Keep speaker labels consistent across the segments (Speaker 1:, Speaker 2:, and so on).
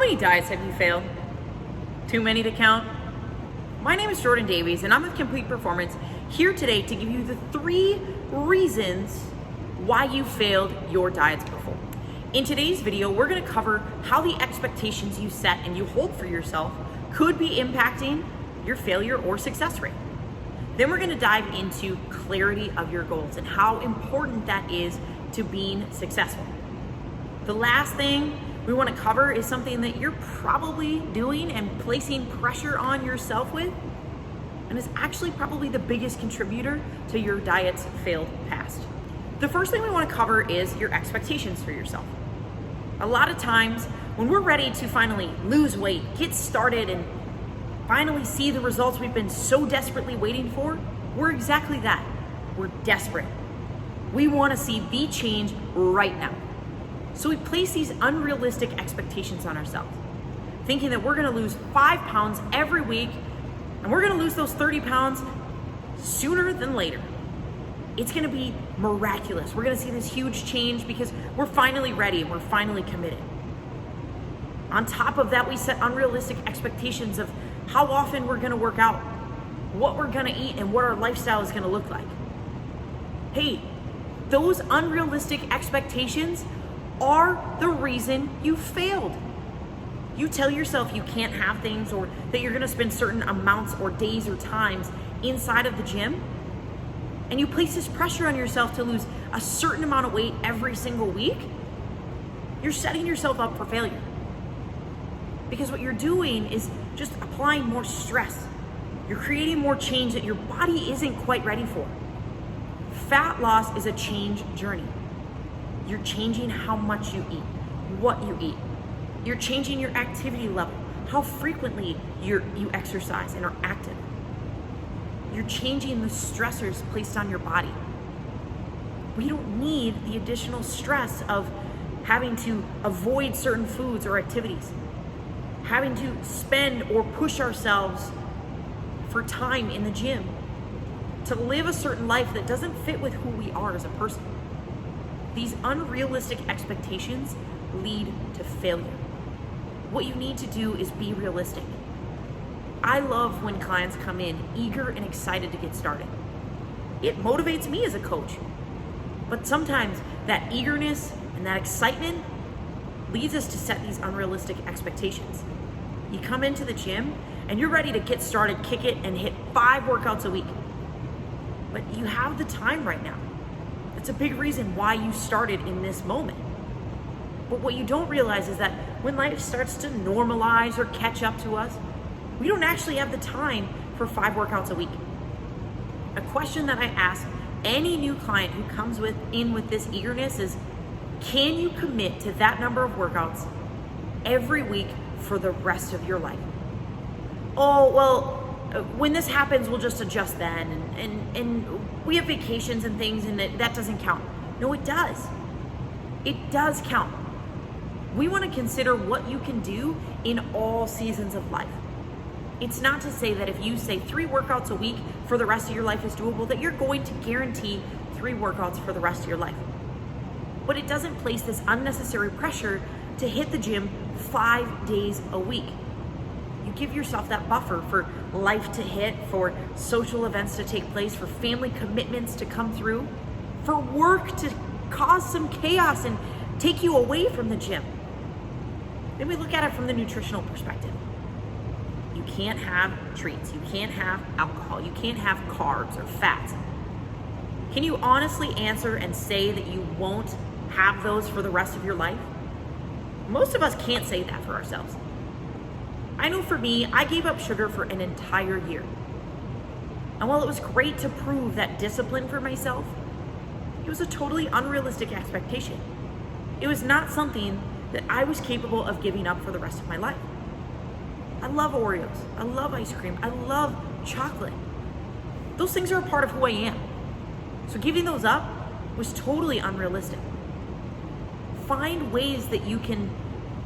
Speaker 1: many diets have you failed? Too many to count? My name is Jordan Davies and I'm with Complete Performance, here today to give you the 3 reasons why you failed your diets before. In today's video, we're gonna cover how the expectations you set and you hold for yourself could be impacting your failure or success rate. Then we're gonna dive into clarity of your goals and how important that is to being successful. The last thing we want to cover is something that you're probably doing and placing pressure on yourself with, and is actually probably the biggest contributor to your diet's failed past. The first thing we want to cover is your expectations for yourself. A lot of times when we're ready to finally lose weight, get started, and finally see the results we've been so desperately waiting for, we're exactly that. We're desperate. We want to see the change right now. So we place these unrealistic expectations on ourselves, thinking that we're gonna lose 5 pounds every week, and we're gonna lose those 30 pounds sooner than later. It's gonna be miraculous. We're gonna see this huge change because we're finally ready and we're finally committed. On top of that, we set unrealistic expectations of how often we're gonna work out, what we're gonna eat, and what our lifestyle is gonna look like. Hey, those unrealistic expectations are the reason you failed. You tell yourself you can't have things, or that you're gonna spend certain amounts or days or times inside of the gym, and you place this pressure on yourself to lose a certain amount of weight every single week. You're setting yourself up for failure. Because what you're doing is just applying more stress. You're creating more change that your body isn't quite ready for. Fat loss is a change journey. You're changing how much you eat, what you eat. You're changing your activity level, how frequently you exercise and are active. You're changing the stressors placed on your body. We don't need the additional stress of having to avoid certain foods or activities, having to spend or push ourselves for time in the gym, to live a certain life that doesn't fit with who we are as a person. These unrealistic expectations lead to failure. What you need to do is be realistic. I love when clients come in eager and excited to get started. It motivates me as a coach. But sometimes that eagerness and that excitement leads us to set these unrealistic expectations. You come into the gym and you're ready to get started, kick it, and hit 5 workouts a week. But you have the time right now. It's a big reason why you started in this moment. But what you don't realize is that when life starts to normalize or catch up to us, we don't actually have the time for 5 workouts a week. A question that I ask any new client who comes in with this eagerness is, can you commit to that number of workouts every week for the rest of your life? Oh, well, when this happens, we'll just adjust then, and we have vacations and things, and that doesn't count. No, it does. It does count. We want to consider what you can do in all seasons of life. It's not to say that if you say 3 workouts a week for the rest of your life is doable, that you're going to guarantee 3 workouts for the rest of your life. But it doesn't place this unnecessary pressure to hit the gym 5 days a week. You give yourself that buffer for life to hit, for social events to take place, for family commitments to come through, for work to cause some chaos and take you away from the gym. Then we look at it from the nutritional perspective. You can't have treats, you can't have alcohol, you can't have carbs or fats. Can you honestly answer and say that you won't have those for the rest of your life? Most of us can't say that for ourselves. I know for me, I gave up sugar for an entire year. And while it was great to prove that discipline for myself, it was a totally unrealistic expectation. It was not something that I was capable of giving up for the rest of my life. I love Oreos, I love ice cream, I love chocolate. Those things are a part of who I am. So giving those up was totally unrealistic. Find ways that you can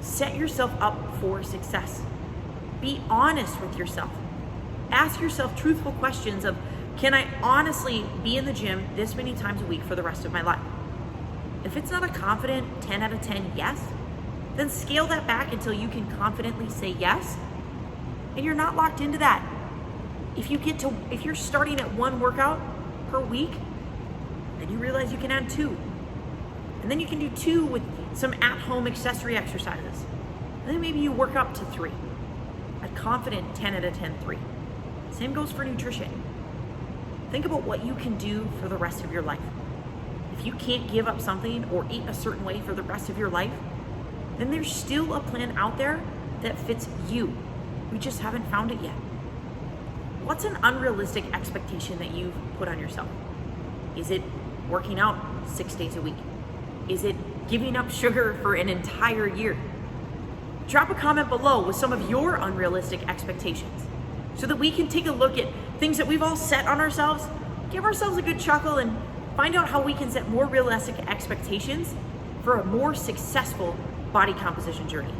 Speaker 1: set yourself up for success. Be honest with yourself. Ask yourself truthful questions of, can I honestly be in the gym this many times a week for the rest of my life? If it's not a confident 10 out of 10 yes, then scale that back until you can confidently say yes, and you're not locked into that. If you're starting at 1 workout per week, then you realize you can add 2. And then you can do 2 with some at-home accessory exercises. And then maybe you work up to 3. A confident 10 out of 10 3. Same goes for nutrition. Think about what you can do for the rest of your life. If you can't give up something or eat a certain way for the rest of your life, then there's still a plan out there that fits you. We just haven't found it yet. What's an unrealistic expectation that you've put on yourself? Is it working out 6 days a week? Is it giving up sugar for an entire year? Drop a comment below with some of your unrealistic expectations so that we can take a look at things that we've all set on ourselves, give ourselves a good chuckle, and find out how we can set more realistic expectations for a more successful body composition journey.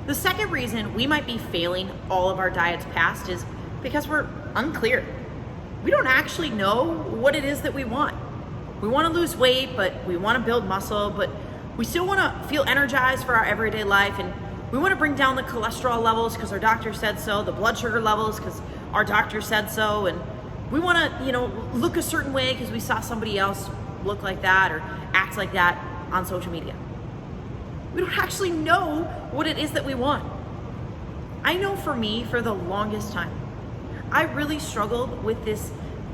Speaker 1: The second reason we might be failing all of our diets past is because we're unclear. We don't actually know what it is that we want. We want to lose weight, but we want to build muscle, but we still want to feel energized for our everyday life, and we want to bring down the cholesterol levels because our doctor said so, the blood sugar levels because our doctor said so, and we want to, look a certain way because we saw somebody else look like that or act like that on social media. We don't actually know what it is that we want. I know for me, for the longest time, I really struggled with this.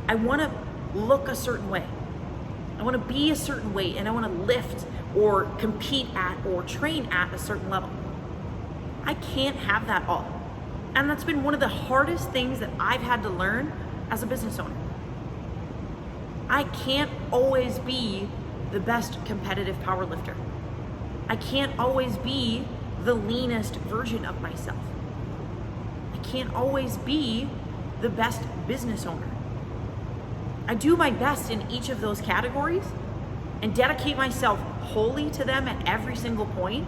Speaker 1: I want to look a certain way. I want to be a certain weight, and I want to lift or compete at or train at a certain level. I can't have that all. And that's been one of the hardest things that I've had to learn as a business owner. I can't always be the best competitive power lifter. I can't always be the leanest version of myself. I can't always be the best business owner. I do my best in each of those categories and dedicate myself wholly to them at every single point.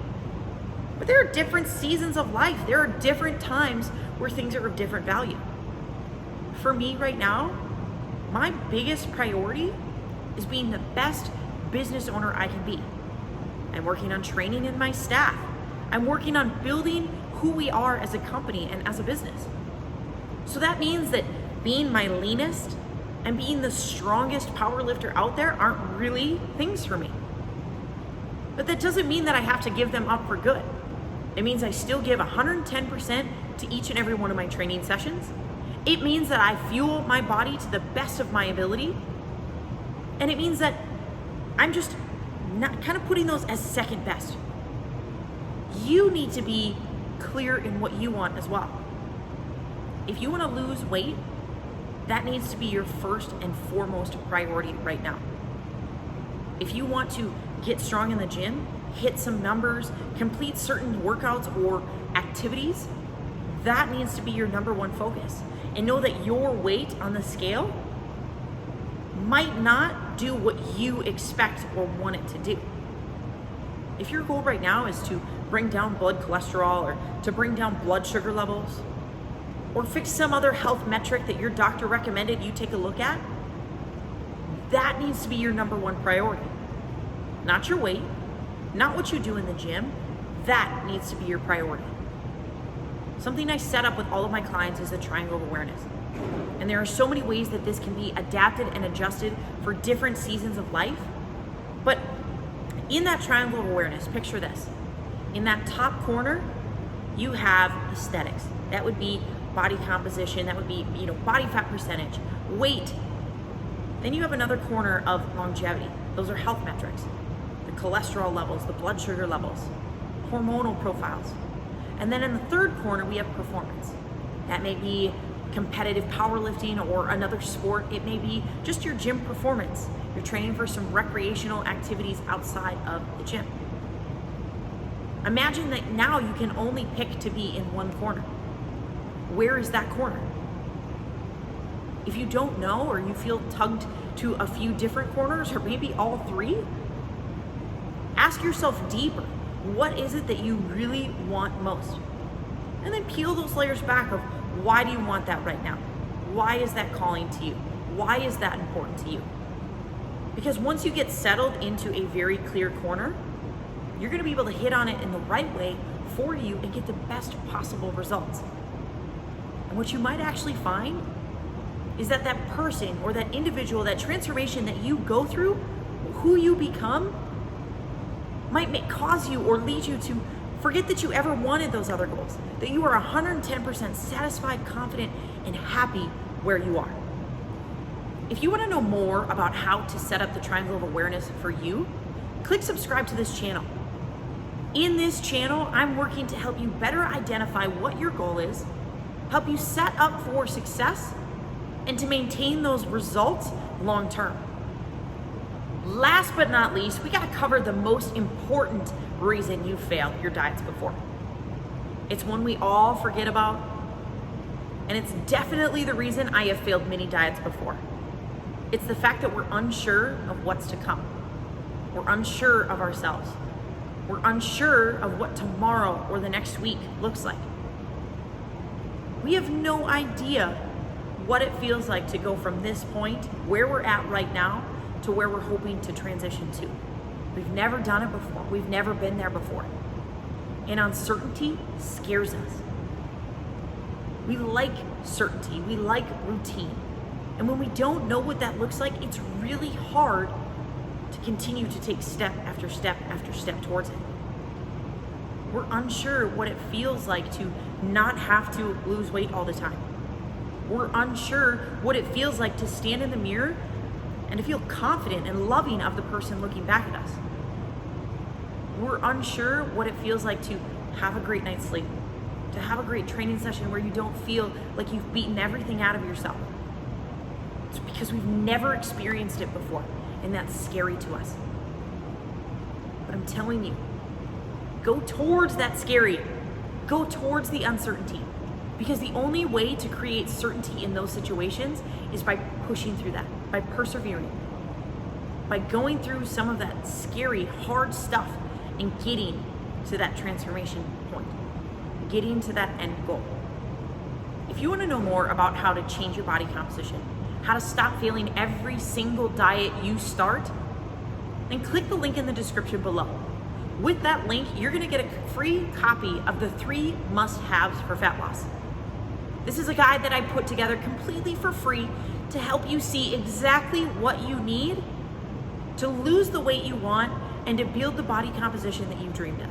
Speaker 1: But there are different seasons of life. There are different times where things are of different value. For me right now, my biggest priority is being the best business owner I can be. I'm working on training in my staff. I'm working on building who we are as a company and as a business. So that means that being my leanest and being the strongest power lifter out there aren't really things for me. But that doesn't mean that I have to give them up for good. It means I still give 110% to each and every one of my training sessions. It means that I fuel my body to the best of my ability. And it means that I'm just not kind of putting those as second best. You need to be clear in what you want as well. If you want to lose weight, that needs to be your first and foremost priority right now. If you want to get strong in the gym, hit some numbers, complete certain workouts or activities, that needs to be your number one focus. And know that your weight on the scale might not do what you expect or want it to do. If your goal right now is to bring down blood cholesterol or to bring down blood sugar levels or fix some other health metric that your doctor recommended you take a look at, that needs to be your number one priority. Not your weight, not what you do in the gym, that needs to be your priority. Something I set up with all of my clients is the triangle of awareness. And there are so many ways that this can be adapted and adjusted for different seasons of life. But in that triangle of awareness, picture this. In that top corner, you have aesthetics. That would be body composition, that would be, body fat percentage, weight. Then you have another corner of longevity. Those are health metrics. The cholesterol levels, the blood sugar levels, hormonal profiles. And then in the third corner, we have performance. That may be competitive powerlifting or another sport. It may be just your gym performance. You're training for some recreational activities outside of the gym. Imagine that now you can only pick to be in one corner. Where is that corner? If you don't know or you feel tugged to a few different corners or maybe all three, ask yourself deeper. What is it that you really want most? And then peel those layers back of why do you want that right now? Why is that calling to you? Why is that important to you? Because once you get settled into a very clear corner, you're gonna be able to hit on it in the right way for you and get the best possible results. And what you might actually find is that that person or that individual, that transformation that you go through, who you become, might cause you or lead you to forget that you ever wanted those other goals, that you are 110% satisfied, confident, and happy where you are. If you want to know more about how to set up the triangle of awareness for you, click subscribe to this channel. In this channel, I'm working to help you better identify what your goal is, help you set up for success, and to maintain those results long term. Last but not least, we gotta cover the most important reason you failed your diets before. It's one we all forget about, and it's definitely the reason I have failed many diets before. It's the fact that we're unsure of what's to come. We're unsure of ourselves. We're unsure of what tomorrow or the next week looks like. We have no idea what it feels like to go from this point, where we're at right now, to where we're hoping to transition to. We've never done it before. We've never been there before. And uncertainty scares us. We like certainty. We like routine. And when we don't know what that looks like, it's really hard to continue to take step after step after step towards it. We're unsure what it feels like to not have to lose weight all the time. We're unsure what it feels like to stand in the mirror and to feel confident and loving of the person looking back at us. We're unsure what it feels like to have a great night's sleep, to have a great training session where you don't feel like you've beaten everything out of yourself. It's because we've never experienced it before, and that's scary to us. But I'm telling you, go towards that scary, go towards the uncertainty, because the only way to create certainty in those situations is by pushing through that, by persevering, by going through some of that scary, hard stuff and getting to that transformation point, getting to that end goal. If you want to know more about how to change your body composition, how to stop failing every single diet you start, then click the link in the description below. With that link, you're going to get a free copy of the 3 must-haves for fat loss. This is a guide that I put together completely for free to help you see exactly what you need to lose the weight you want and to build the body composition that you dreamed of.